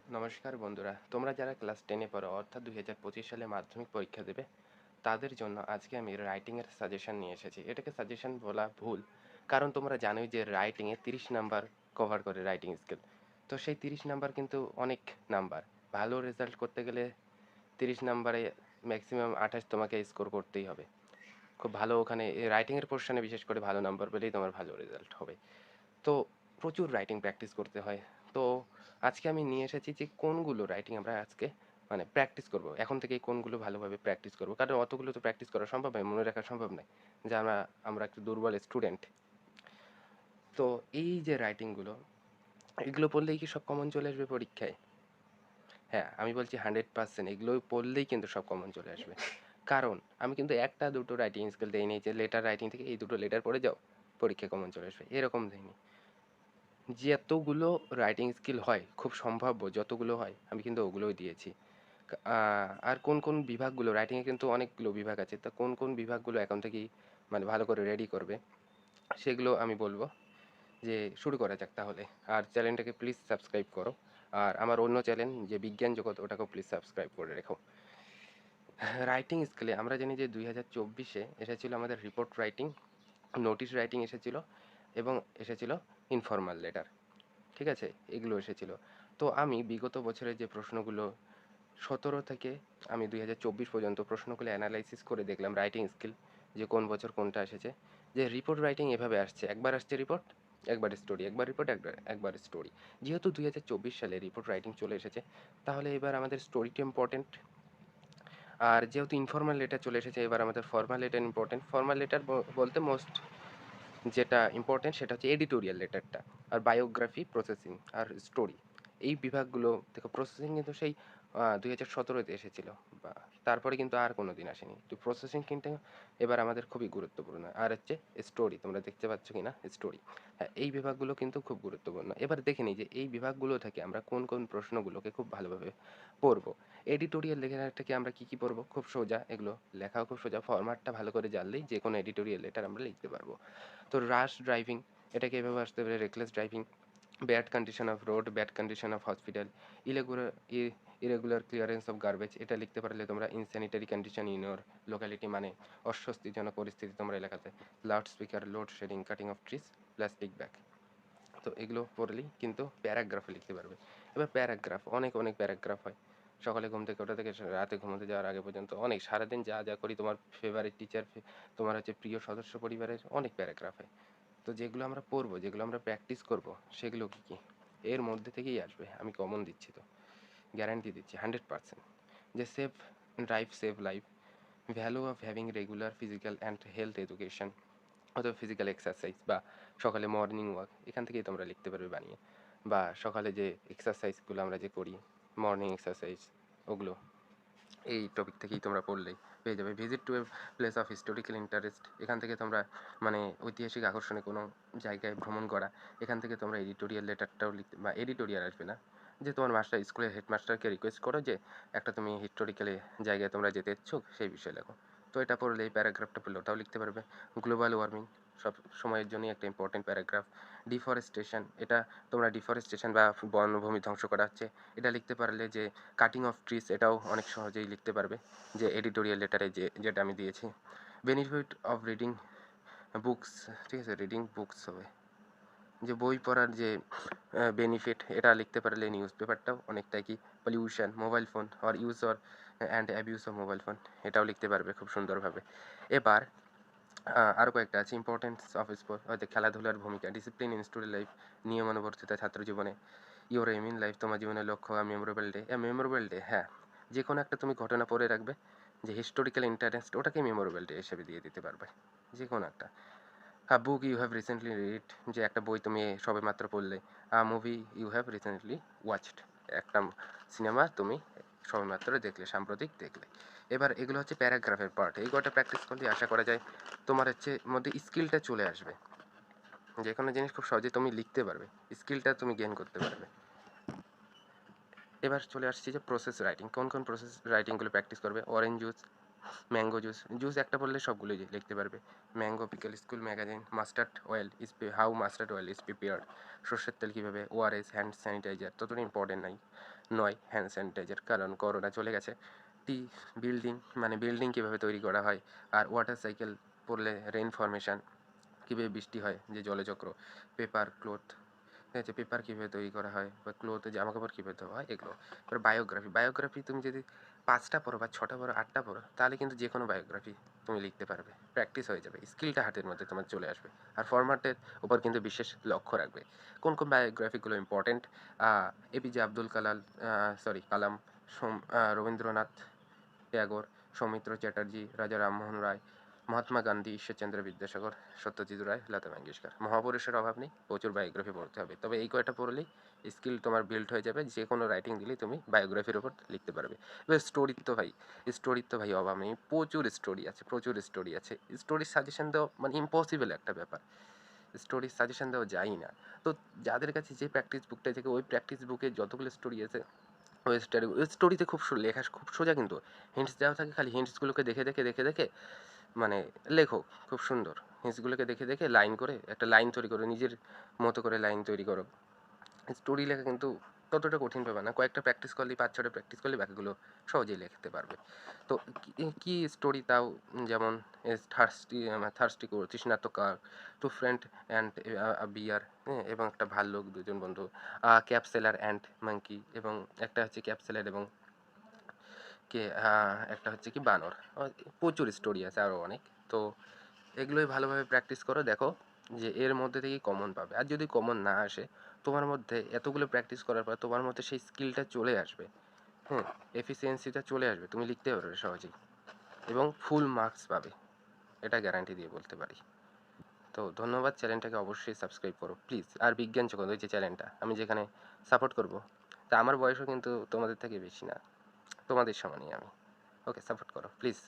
নমস্কার বন্ধুরা, তোমরা যারা ক্লাস 10-এ পড়ো অর্থাৎ 2025 সালে মাধ্যমিক পরীক্ষা দেবে, তাদের জন্য আজকে আমি রাইটিংয়ের সাজেশন নিয়ে এসেছি। এটাকে সাজেশন বলা ভুল, কারণ তোমরা জানোই যে রাইটিংয়ে 30 নাম্বার কভার করে রাইটিং স্কিল। তো সেই 30 নাম্বার কিন্তু অনেক নাম্বার। ভালো রেজাল্ট করতে গেলে 30 নাম্বারে ম্যাক্সিমাম 28 তোমাকে স্কোর করতেই হবে। খুব ভালো ওখানে রাইটিংয়ের পোর্শনে বিশেষ করে ভালো নাম্বার পেলেই তোমার ভালো রেজাল্ট হবে। তো প্রচুর রাইটিং প্র্যাকটিস করতে হয়। তো আজকে আমি নিয়ে এসেছি যে কোনগুলো রাইটিং আমরা আজকে মানে প্র্যাকটিস করব। এখন থেকেই কোনগুলো ভালোভাবে প্র্যাকটিস করব। কারণ অতগুলো তো প্র্যাকটিস করা সম্ভব নয়, মনে রাখা সম্ভব নয়। যে আমরা একটু দুর্বল স্টুডেন্ট। তো এই যে রাইটিংগুলো, এগুলো পড়লেই কি সব কমন চলে আসবে পরীক্ষায়? হ্যাঁ, আমি বলছি 100% এগুলো পড়লেই কিন্তু সব কমন চলে আসবে। কারণ আমি কিন্তু একটা দুটো রাইটিং স্কিল দেইনি যে লেটার রাইটিং থেকে এই দুটো লেটার পড়ে যাও, পরীক্ষায় কমন চলে আসবে। এরকম দেইনি। যতগুলো রাইটিং স্কিল হয়, খুব সম্ভাব্য যতগুলো হয়, আমি কিন্তু ওগুলোই দিয়েছি। আর কোন কোন বিভাগগুলো রাইটিংয়ে কিন্তু অনেকগুলো বিভাগ আছে। তা কোন কোন বিভাগগুলো এখন থেকেই মানে ভালো করে রেডি করবে, সেগুলো আমি বলবো। যে শুরু করা যাক তাহলে। আর চ্যানেলটাকে প্লিজ সাবস্ক্রাইব করো। আর আমার অন্য চ্যানেল যে বিজ্ঞান জগৎ, ওটাকেও প্লিজ সাবস্ক্রাইব করে রেখো। রাইটিং স্কিলে আমরা জানি যে 2024-এ এসেছিল আমাদের রিপোর্ট রাইটিং, নোটিশ রাইটিং এসেছিল এবং এসেছিল ইনফর্মাল লেটার। ঠিক আছে? এগুলো এসেছিল। তো আমি বিগত বছরের যে প্রশ্নগুলো 17 থেকে আমি 2024 পর্যন্ত প্রশ্নগুলো অ্যানালাইসিস করে দেখলাম রাইটিং স্কিল, যে কোন বছর কোনটা এসেছে। যে রিপোর্ট রাইটিং এভাবে আসছে, একবার আসছে রিপোর্ট, একবার স্টোরি, একবার রিপোর্ট, একবার স্টোরি। যেহেতু 2024 সালে রিপোর্ট রাইটিং চলে এসেছে, তাহলে এবার আমাদের স্টোরিটা ইম্পর্টেন্ট। আর যেহেতু ইনফর্মাল লেটার চলে এসেছে, এবার আমাদের formal letter important. Formal letter বলতে মোস্ট যেটা ইম্পর্টেন্ট সেটা হচ্ছে এডিটোরিয়াল লেটারটা, আর বায়োগ্রাফি, প্রসেসিং আর স্টোরি। এই বিভাগগুলো দেখো, প্রসেসিং কিন্তু সেই 2017-তে এসেছিল, বা তারপরে কিন্তু আর কোনো দিন আসেনি। তো প্রসেসিং কিন্তু এবার আমাদের খুবই গুরুত্বপূর্ণ। আর হচ্ছে স্টোরি, তোমরা দেখতে পাচ্ছ কি না স্টোরি। হ্যাঁ, এই বিভাগগুলো কিন্তু খুব গুরুত্বপূর্ণ। এবার দেখে নিই যে এই বিভাগগুলো থেকে আমরা কোন কোন প্রশ্নগুলোকে খুব ভালোভাবে পড়বো। এডিটোরিয়াল লেখাটাকে আমরা কী কী পড়বো? খুব সোজা, এগুলো লেখাও খুব সোজা। ফরম্যাটটা ভালো করে জানলেই যে কোনো এডিটোরিয়াল লেটার আমরা লিখতে পারবো। তো রাশ ড্রাইভিং, এটাকে এভাবে আসতে পারে reckless driving, bad condition of road, bad condition of hospital, irregular irregular clearance of garbage, এটা লিখতে পারলে তোমরা ইনস্যানিটারি কন্ডিশন ইন ইউর লোকালিটি, মানে অস্বস্তিজনক পরিস্থিতি তোমরা এলাকাতে, loud speaker, load shedding, cutting of trees, plastic bag. তো এগুলো পড়লেই কিন্তু প্যারাগ্রাফে লিখতে পারবে। এবার প্যারাগ্রাফ, অনেক অনেক প্যারাগ্রাফ হয়। সকালে ঘুম থেকে ওঠা থেকে রাতে ঘুমোতে যাওয়ার আগে পর্যন্ত অনেক, সারাদিন যা যা করি, তোমার ফেভারিট টিচার, তোমার হচ্ছে প্রিয় সদস্য পরিবারের, অনেক প্যারাগ্রাফ হয়। তো যেগুলো আমরা পড়বো, যেগুলো আমরা প্র্যাকটিস করব, সেগুলো কী কী? এর মধ্যে থেকেই আসবে, আমি কমন দিচ্ছি, তো গ্যারান্টি দিচ্ছি 100%। যে save drive save life, value of having regular physical and health education, অথবা ফিজিক্যাল এক্সারসাইজ, বা সকালে মর্নিং ওয়াক, এখান থেকেই তোমরা লিখতে পারবে বানিয়ে। বা সকালে যে এক্সারসাইজগুলো আমরা যে করি, মর্নিং এক্সারসাইজ, ওগুলো এই টপিক থেকেই তোমরা পড়লেই পেয়ে যাবে। Visit to a place of historical interest, এখান থেকে তোমরা মানে ঐতিহাসিক আকর্ষণে কোনো জায়গায় ভ্রমণ করা, এখান থেকে তোমরা এডিটোরিয়াল লেটারটাও লিখতে, বা এডিটোরিয়াল আসবে না, যে তোমার মাস্টার, স্কুলের হেডমাস্টারকে রিকোয়েস্ট করো যে একটা তুমি হিস্টোরিক্যালি জায়গায় তোমরা যেতে ইচ্ছুক, সেই বিষয়ে লেখো। তো এটা পড়লে, এই প্যারাগ্রাফটা পড়লে ওটাও লিখতে পারবে। গ্লোবাল ওয়ার্মিং সব সময়ের জন্যই একটা ইম্পর্টেন্ট প্যারাগ্রাফ। ডিফরেস্টেশন, এটা তোমরা ডিফরেস্টেশন বা বনভূমি ধ্বংস করা হচ্ছে, এটা লিখতে পারলে। যে কাটিং অফ ট্রিজ, এটাও অনেক সহজেই লিখতে পারবে, যে এডিটোরিয়াল লেটারে যেটা আমি দিয়েছি। বেনিফিট অফ রিডিং বুকস, ঠিক আছে, রিডিং বুকস হবে, যে বই পড়ার যে বেনিফিট, এটা লিখতে পারলে। নিউজ পেপারটাও অনেকটাই কি, pollution, mobile phone or use or and abuse of mobile phone, এটাও লিখতে পারবে খুব সুন্দরভাবে। এবার আরও কয়েকটা আছে, ইম্পর্টেন্স অফ স্পোর্ট, হয়তো খেলাধুলার ভূমিকা, ডিসিপ্লিন ইন স্টুডেন্ট লাইফ, নিয়মানুবর্তিতা ছাত্র জীবনে, ইউর এম ইন লাইফ, তোমার জীবনের লক্ষ্য, মেমোরেবল ডে। মেমোরেবল ডে, হ্যাঁ, যে কোনো একটা তুমি ঘটনা পড়ে রাখবে, যে হিস্টোরিক্যাল ইন্টারেস্ট, ওটাকে মেমোরেবল ডে হিসেবে দিয়ে দিতে পারবে, যে কোনো একটা। Book you have recently read, যে একটা বই তুমি সবেমাত্র পড়লে। Movie you have recently watched, একটা সিনেমা তুমি সবেমাত্র দেখলে, সাম্প্রতিক দেখলে। এবার এগুলো হচ্ছে প্যারাগ্রাফের পার্ট। এই কটা প্র্যাকটিস করলে আশা করা যায় তোমার হচ্ছে মধ্যে স্কিলটা চলে আসবে, যে কোনো জিনিস খুব সহজে তুমি লিখতে পারবে, স্কিলটা তুমি গেইন করতে পারবে। এবার চলে আসছি যে প্রসেস রাইটিং, কোন কোন প্রসেস রাইটিংগুলো প্র্যাকটিস করবে। Orange juice, mango juice, juice একটা পড়লে সবগুলোই লিখতে পারবে। Mango pickle, school magazine, mustard oil is how mustard oil is prepared, সর্ষের তেল কীভাবে, ওআরএস, হ্যান্ড স্যানিটাইজার, ততটা ইম্পর্টেন্ট নয় হ্যান্ড স্যানিটাইজার, কারণ করোনা চলে গেছে। টি, বিল্ডিং, মানে বিল্ডিং কীভাবে তৈরি করা হয়। আর ওয়াটার সাইকেল পড়লে রেইন ফরমেশন, কীভাবে বৃষ্টি হয়, যে জলচক্র। পেপার, ক্লথ, ঠিক আছে, পেপার কীভাবে তৈরি করা হয়, বা ক্লথে জামাকাপড় কীভাবে ধোয়া হয়, এগুলো। এবার বায়োগ্রাফি, বায়োগ্রাফি তুমি যদি 5টা পড়ো বা 6টা পড়ো, 8টা পড়ো, তাহলে কিন্তু যে কোনো বায়োগ্রাফি তুমি লিখতে পারবে, প্র্যাকটিস হয়ে যাবে, স্কিলটা হাতের মধ্যে তোমার চলে আসবে। আর ফরম্যাটের উপর কিন্তু বিশেষ লক্ষ্য রাখবে। কোন কোন বায়োগ্রাফিগুলো ইম্পর্টেন্ট, এপিজে আব্দুল কালাম, রবীন্দ্রনাথ ট্যাগর, সৌমিত্র চ্যাটার্জি, রাজা রামমোহন রায়, মহাত্মা গান্ধী, ঈশ্বরচন্দ্র বিদ্যাসাগর, সত্যজিৎ রায়, লতা মঙ্গেশকর। মহাপুরুষের অভাব নেই, প্রচুর বায়োগ্রাফি পড়তে হবে, তবে এই কয়টা পড়লেই স্কিল তোমার বিল্ড হয়ে যাবে, যে কোনো রাইটিং দিলেই তুমি বায়োগ্রাফির ওপর লিখতে পারবে। এবার স্টোরির তো ভাই অভাব নেই, প্রচুর স্টোরি আছে, স্টোরির সাজেশন দেওয়া মানে ইম্পসিবল একটা ব্যাপার, স্টোরির সাজেশন দেওয়া যায় না। তো যাদের কাছে যে প্র্যাকটিস বুকটা থেকে, ওই প্র্যাকটিস বুকে যতগুলো স্টোরি আছে, ওই স্টোরিতে খুব লেখা খুব সোজা, কিন্তু হিন্টস দেওয়া থাকে, খালি হিন্টসগুলোকে দেখে মানে লেখো খুব সুন্দর। হিন্টসগুলোকে দেখে লাইন করে একটা লাইন তৈরি করো, নিজের মতো করে লাইন তৈরি করো। স্টোরি লেখা কিন্তু ততটা কঠিন ব্যাপার না, কয়েকটা প্র্যাকটিস করলেই, 5-6টা প্র্যাকটিস করলে বাকিগুলো সহজেই লিখতে পারবে। তো কি স্টোরি তাও, যেমন থার্স্টি তৃষ্ণার্ত কাক, টু ফ্রেন্ড অ্যান্ড বিয়ার, হ্যাঁ, এবং একটা ভাল্লুক, দুজন বন্ধু, ক্যাপসেলার অ্যান্ড মাঙ্কি, এবং একটা হচ্ছে ক্যাপসেলার এবং একটা হচ্ছে কি বানর। প্রচুর স্টোরি আছে আরও অনেক। তো এগুলোই ভালোভাবে প্র্যাকটিস করো, দেখো যে এর মধ্যে থেকেই কমন পাবে। আর যদি কমন না আসে, তোমার মধ্যে এতগুলো প্র্যাকটিস করার পর তোমার মধ্যে সেই স্কিলটা চলে আসবে, হ্যাঁ, এফিসিয়েন্সিটা চলে আসবে, তুমি লিখতে পারবে সহজেই এবং ফুল মার্কস পাবে, এটা গ্যারান্টি দিয়ে বলতে পারি। তো ধন্যবাদ, চ্যানেলটাকে অবশ্যই সাবস্ক্রাইব করো প্লিজ। আর বিজ্ঞান জগৎ, ওই যে চ্যানেলটা আমি যেখানে সাপোর্ট করব, তা আমার বয়সও কিন্তু তোমাদের থেকে বেশি না, তোমাদের সমানই আমি। ওকে, সাপোর্ট করো প্লিজ।